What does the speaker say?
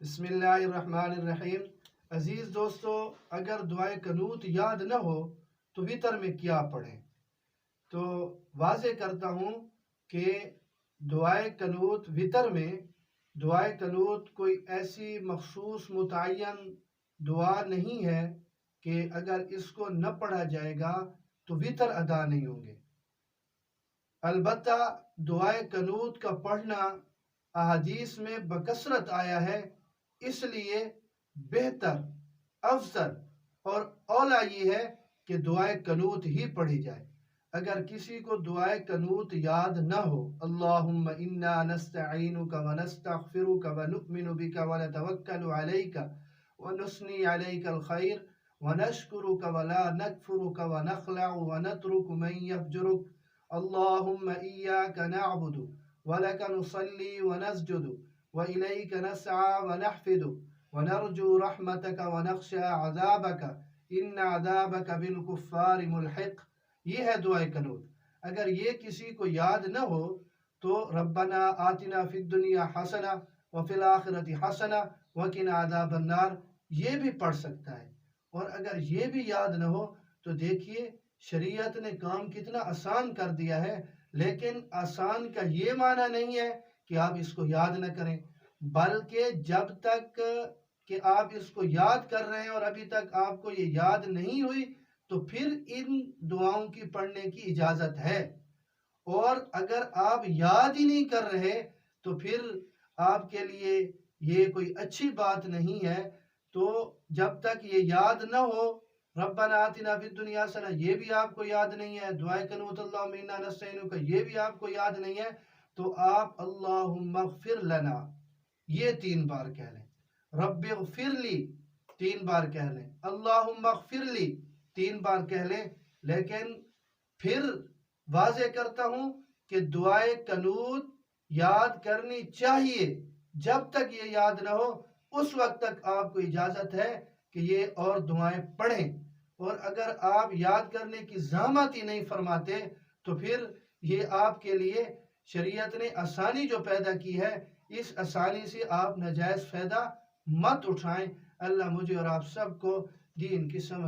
بسم اللہ الرحمن الرحیم۔ عزیز دوستو، اگر دعائے قنوت یاد نہ ہو تو وتر میں کیا پڑھیں؟ تو واضح کرتا ہوں کہ دعائے قنوت وتر میں دعائے قنوت کوئی ایسی مخصوص متعین دعا نہیں ہے کہ اگر اس کو نہ پڑھا جائے گا تو وتر ادا نہیں ہوں گے۔ البتہ دعائے قنوت کا پڑھنا احادیث میں بکثرت آیا ہے، اس لیے بہتر، افضل اور اولیٰ یہ ہے کہ دعائے قنوت ہی پڑھی جائے۔ اگر کسی کو دعائے قنوت یاد نہ ہو، اللہم انا نستعینک ونستغفرک ونؤمن بک ونتوکل علیک ونثنی علیک الخیر ونشکرک ولا نکفرک ونخلع ونترک من یفجرک، اللہم ایاک نعبد ولک نصلی ونسجد وإلیک نسعى ونحفد ونرجو رحمتک ونخشى عذابک ان عذابک بالکفار ملحق۔ یہ ہے دعائے قنوت۔ اگر یہ کسی کو یاد نہ ہو تو ربنا آتنا فی الدنیا حسنہ وفی الآخرۃ حسنہ وقنا عذاب النار یہ بھی پڑھ سکتا ہے۔ اور اگر یہ بھی یاد نہ ہو تو دیکھیے شریعت نے کام کتنا آسان کر دیا ہے، لیکن آسان کا یہ معنی نہیں ہے کہ آپ اس کو یاد نہ کریں، بلکہ جب تک کہ آپ اس کو یاد کر رہے ہیں اور ابھی تک آپ کو یہ یاد نہیں ہوئی تو پھر ان دعاؤں کی پڑھنے کی اجازت ہے۔ اور اگر آپ یاد ہی نہیں کر رہے تو پھر آپ کے لیے یہ کوئی اچھی بات نہیں ہے۔ تو جب تک یہ یاد نہ ہو، ربنا آتنا فی الدنیا حسنہ یہ بھی آپ کو یاد نہیں ہے، دعائے قنوت اللہم انا نستعینک یہ بھی آپ کو یاد نہیں ہے، تو آپ اللہم اغفر لنا یہ 3 بار کہہ لیں، رب اغفر لی 3 بار کہہ لیں، اللہم اغفر لی 3 بار کہہ لیں۔ لیکن پھر واضح کرتا ہوں کہ دعائے قنوت یاد کرنی چاہیے، جب تک یہ یاد نہ ہو اس وقت تک آپ کو اجازت ہے کہ یہ اور دعائیں پڑھیں۔ اور اگر آپ یاد کرنے کی زحمت ہی نہیں فرماتے تو پھر یہ آپ کے لیے شریعت نے آسانی جو پیدا کی ہے، اس آسانی سے آپ ناجائز فائدہ مت اٹھائیں۔ اللہ مجھے اور آپ سب کو دین کی سمجھ